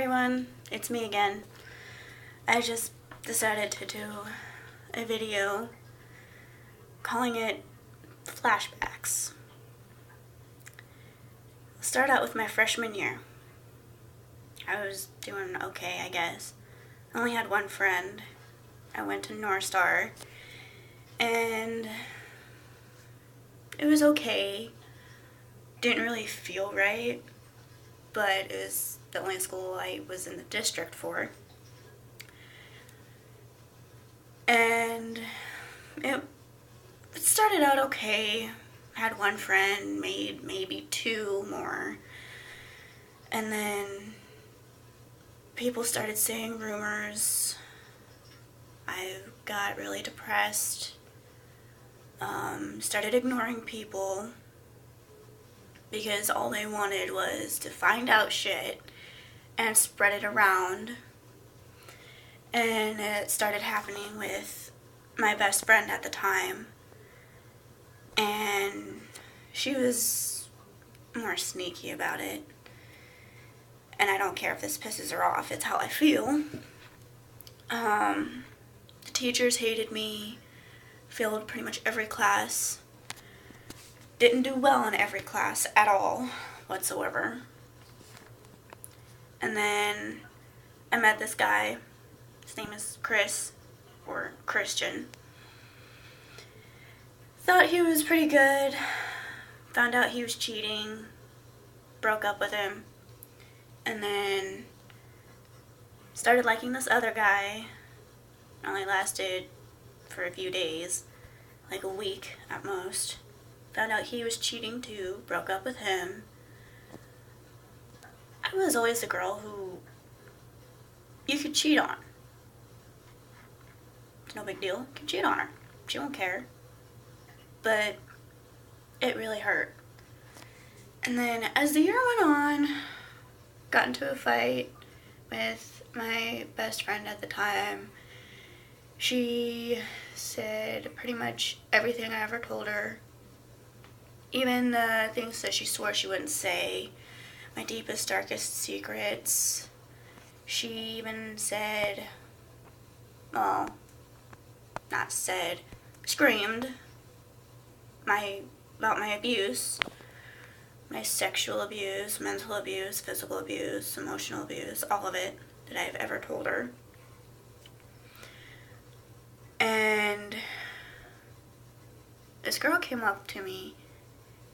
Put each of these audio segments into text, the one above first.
everyone, it's me again. I just decided to do a video calling it flashbacks. I'll start out with my freshman year. I was doing okay, I guess. I only had one friend. I went to North Star, and it was okay. Didn't really feel right, but it was the only school I was in the district for. And it started out okay. Had one friend, made maybe two more. And then people started saying rumors. I got really depressed. Started ignoring people because all they wanted was to find out shit and spread it around. And it started happening with my best friend at the time. And she was more sneaky about it. And I don't care if this pisses her off, it's how I feel. The teachers hated me, failed pretty much every class, didn't do well in every class at all, whatsoever. And then I met this guy. His name is Chris, or Christian. Thought he was pretty good. Found out he was cheating. Broke up with him. And then started liking this other guy. Only lasted for a few days. Like a week at most. Found out he was cheating too. Broke up with him. I was always the girl who you could cheat on. It's no big deal. You can cheat on her. She won't care. But it really hurt. And then as the year went on, got into a fight with my best friend at the time. She said pretty much everything I ever told her. Even the things that she swore she wouldn't say. My deepest, darkest secrets. She even said, well, not said, screamed about my abuse. My sexual abuse, mental abuse, physical abuse, emotional abuse, all of it that I've ever told her. And this girl came up to me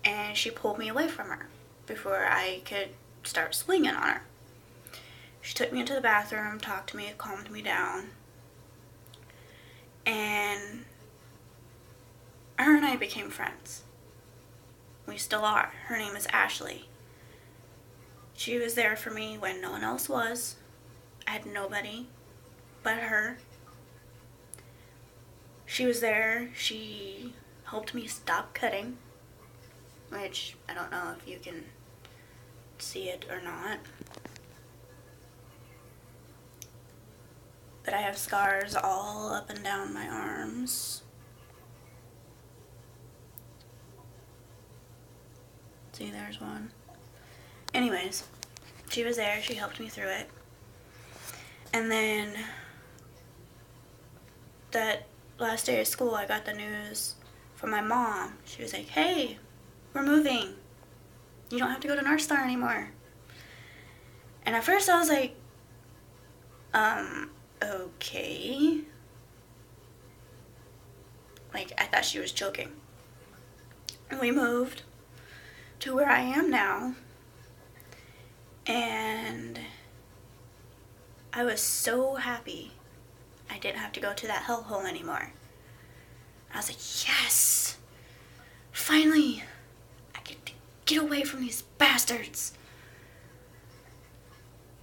and she pulled me away from her before I could start swinging on her. She took me into the bathroom, talked to me, calmed me down, and her and I became friends. We still are. Her name is Ashley. She was there for me when no one else was. I had nobody but her. She was there. She helped me stop cutting, which I don't know if you can see it or not. But I have scars all up and down my arms. See, there's one. Anyways, she was there. She helped me through it. And then that last day of school, I got the news from my mom. She was like, hey, we're moving. You don't have to go to North Star anymore. And at first I was like, okay. Like, I thought she was joking. And we moved to where I am now. And I was so happy I didn't have to go to that hellhole anymore. I was like, yes! Finally! I get to get away from these bastards!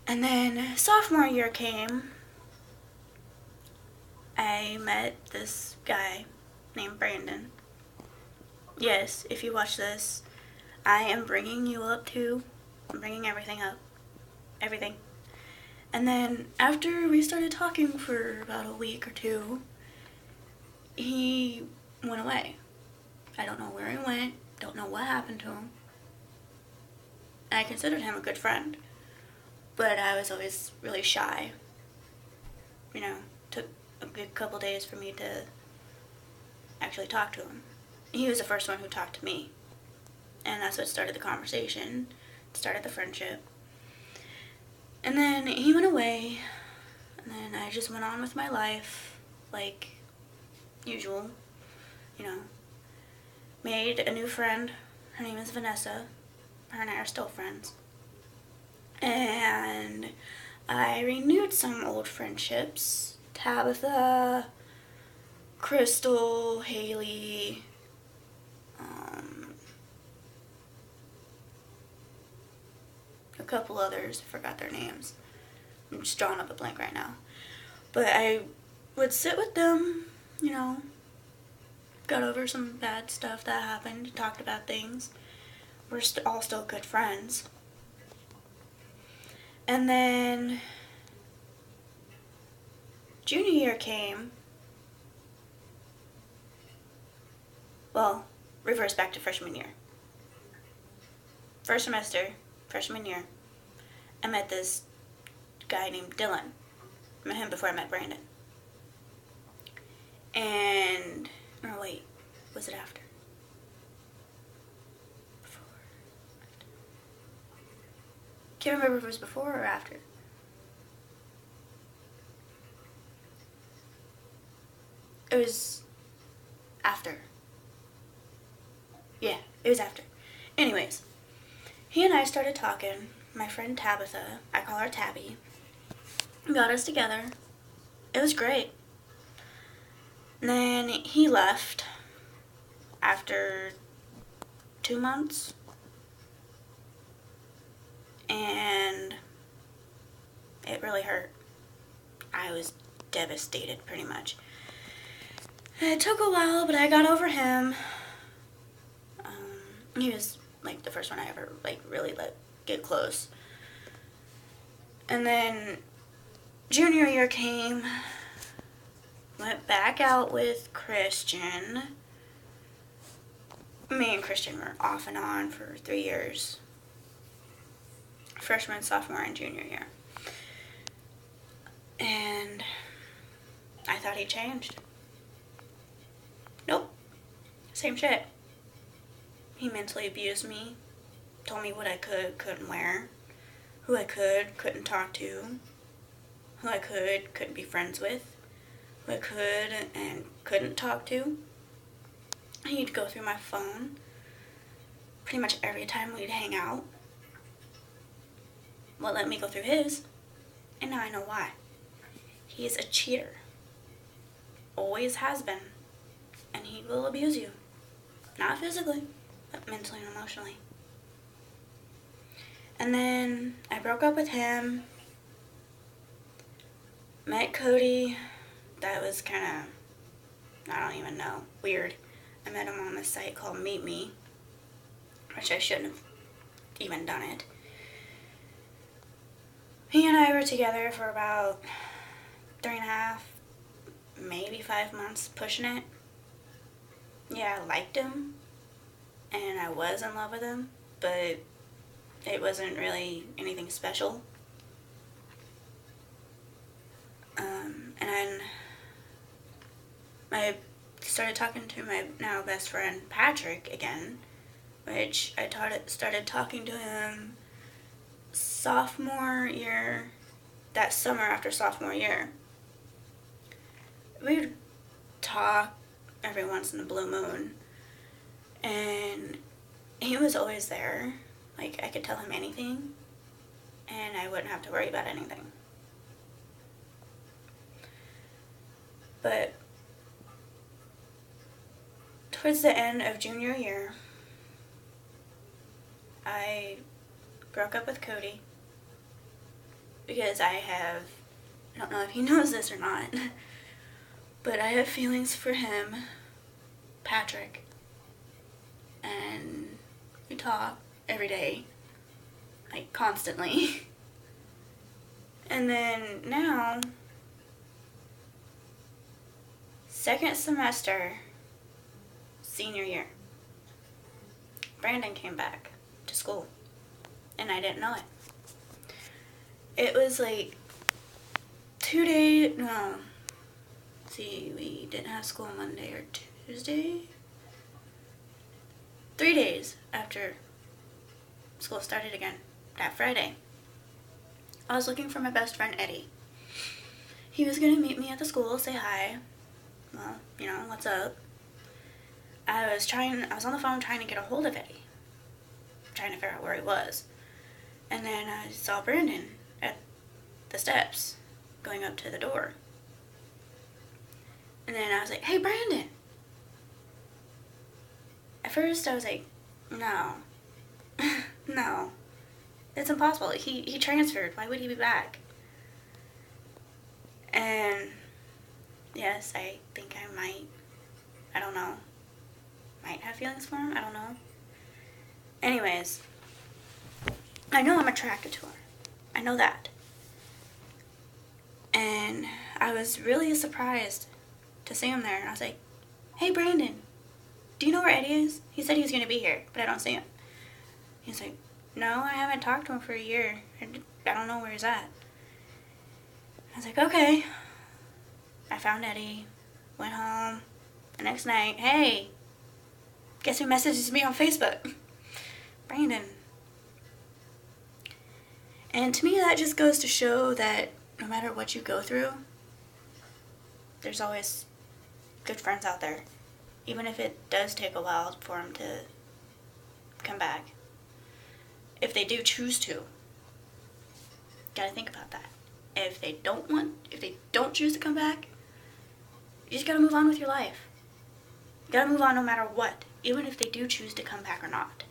And then sophomore year came. I met this guy named Brandon. Yes, if you watch this, I am bringing you up too. I'm bringing everything up. Everything. And then after we started talking for about a week or two, he went away. I don't know where he went. Don't know what happened to him. And I considered him a good friend. but I was always really shy. Took a good couple days for me to actually talk to him. He was the first one who talked to me, and that's what started the conversation, started the friendship. And then he went away, and then I just went on with my life like usual. Made a new friend. Her name is Vanessa. Her and I are still friends. And I renewed some old friendships. Tabitha, Crystal, Haley, a couple others. I forgot their names. I'm just drawing up a blank right now. But I would sit with them, got over some bad stuff that happened, talked about things. We're all still good friends. And then junior year came. Well, reverse back to freshman year. First semester, freshman year, I met this guy named Dylan. I met him before I met Brandon. And, oh wait, was it after? Before. After. Can't remember if it was before or after. It was after. Yeah, it was after. Anyways, he and I started talking. My friend Tabitha, I call her Tabby, got us together. It was great. And then he left after 2 months. And it really hurt. I was devastated, pretty much. It took a while, but I got over him. He was, like, the first one I ever, like, really let get close. And then junior year came. Went back out with Christian. Me and Christian were off and on for 3 years. Freshman, sophomore, and junior year. And I thought he changed. Nope. Same shit. He mentally abused me. Told me what I couldn't wear. Who I couldn't talk to. Who I couldn't be friends with. Who I could and couldn't talk to. He'd go through my phone pretty much every time we'd hang out. Well, let me go through his, and now I know why. He is a cheater. Always has been. And he will abuse you. Not physically, but mentally and emotionally. And then I broke up with him. Met Cody. That was kind of, I don't even know, weird. I met him on this site called Meet Me, which I shouldn't have even done it. He and I were together for about 3.5, maybe 5 months, pushing it. Yeah, I liked him, and I was in love with him, but it wasn't really anything special. And then I started talking to my now best friend Patrick again, which I started talking to him sophomore year, that summer after sophomore year. We would talk every once in a blue moon, and he was always there. Like, I could tell him anything, and I wouldn't have to worry about anything. But towards the end of junior year, I broke up with Cody because I don't know if he knows this or not, but I have feelings for him, Patrick, and we talk every day, like constantly. And then now, second semester, senior year, Brandon came back to school, and I didn't know it. it was like 2 days, no, see, we didn't have school on Monday or Tuesday. 3 days after school started again, that Friday, I was looking for my best friend Eddie. He was going to meet me at the school, say hi. Well, you know, what's up? I was on the phone trying to get a hold of Eddie, trying to figure out where he was. And then I saw Brandon at the steps going up to the door. And then I was like, hey, Brandon. At first I was like, no. No. It's impossible. He transferred. Why would he be back? And yes, I think I don't know, might have feelings for him. I don't know. Anyways, I know I'm attracted to her. I know that. And I was really surprised to see him there. And I was like, hey, Brandon, do you know where Eddie is? He said he was going to be here, but I don't see him. He's like, no, I haven't talked to him for a year. I don't know where he's at. I was like, okay. I found Eddie, went home. The next night, hey, guess who messages me on Facebook? Brandon. And to me, that just goes to show that no matter what you go through, there's always good friends out there. Even if it does take a while for them to come back. If they do choose to. Gotta think about that. If they don't choose to come back, you just gotta move on with your life. You gotta move on no matter what, even if they do choose to come back or not.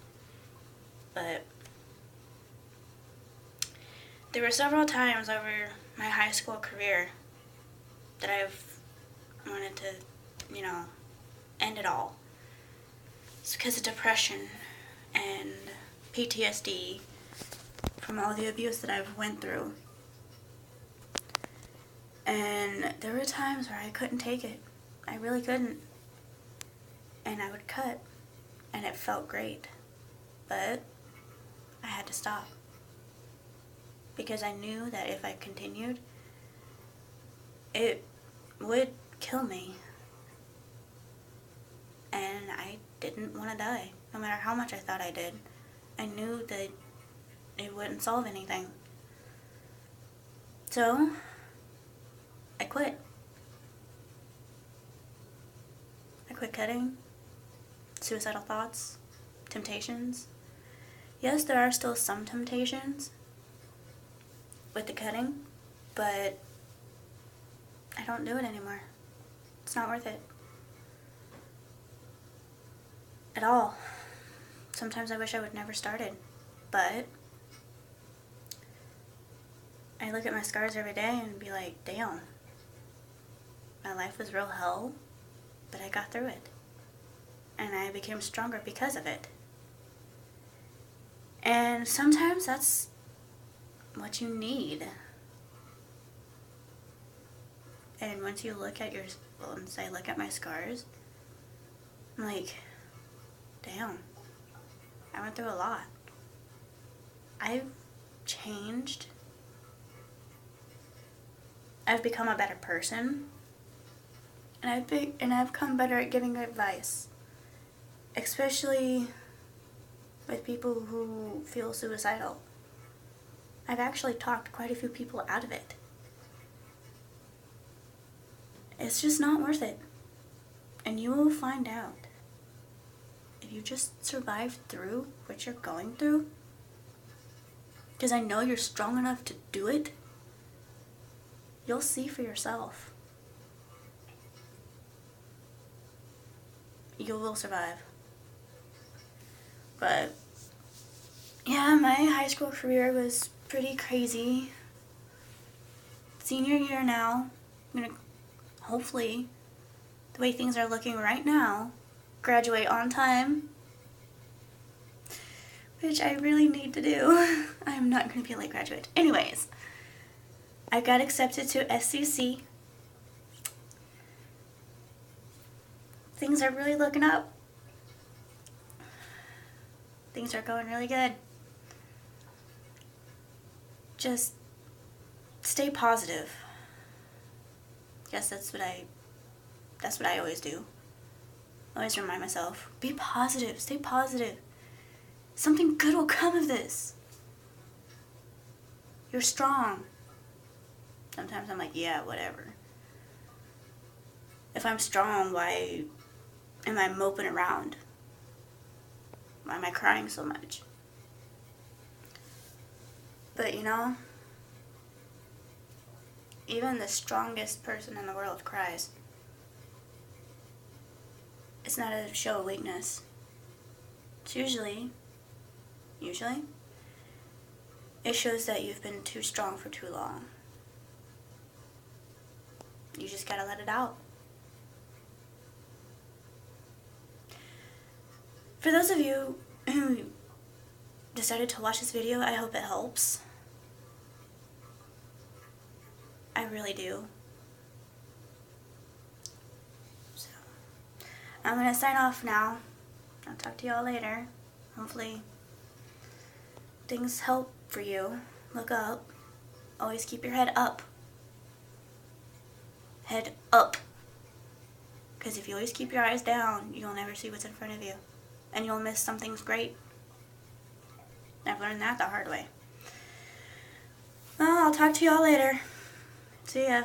But there were several times over my high school career that I've wanted to, end it all. It's because of depression and PTSD from all the abuse that I've went through. And there were times where I couldn't take it. I really couldn't. And I would cut. And it felt great. But I had to stop. Because I knew that if I continued, it would kill me. And I didn't want to die. No matter how much I thought I did. I knew that it wouldn't solve anything. So I quit. I quit cutting. Suicidal thoughts. Temptations. Yes, there are still some temptations with the cutting, but I don't do it anymore. It's not worth it. At all. Sometimes I wish I would never started, but I look at my scars every day and be like, damn, my life was real hell, but I got through it. And I became stronger because of it. And sometimes that's what you need. And once you look at once I look at my scars, I'm like, damn, I went through a lot. I've changed. I've become a better person. And I've become better at giving advice. Especially with people who feel suicidal. I've actually talked quite a few people out of it. It's just not worth it. And you will find out. If you just survive through what you're going through, because I know you're strong enough to do it, you'll see for yourself. You will survive. But yeah, my high school career was pretty crazy. Senior year now, I'm gonna hopefully, the way things are looking right now, graduate on time, which I really need to do. I'm not going to be a late graduate. Anyways, I got accepted to SCC. Things are really looking up. Things are going really good. Just stay positive. Yes, that's what I always do. I always remind myself, be positive, stay positive. Something good will come of this. You're strong. Sometimes I'm like, yeah, whatever. If I'm strong, why am I moping around? Why am I crying so much? But you know, even the strongest person in the world cries. It's not a show of weakness. It's usually, it shows that you've been too strong for too long. You just gotta let it out. For those of you who decided to watch this video, I hope it helps. I really do. So, I'm gonna sign off now. I'll talk to y'all later. Hopefully, things help for you. Look up. Always keep your head up. Head up. Because if you always keep your eyes down, you'll never see what's in front of you. And you'll miss some things great. I've learned that the hard way. Well, I'll talk to y'all later. See ya.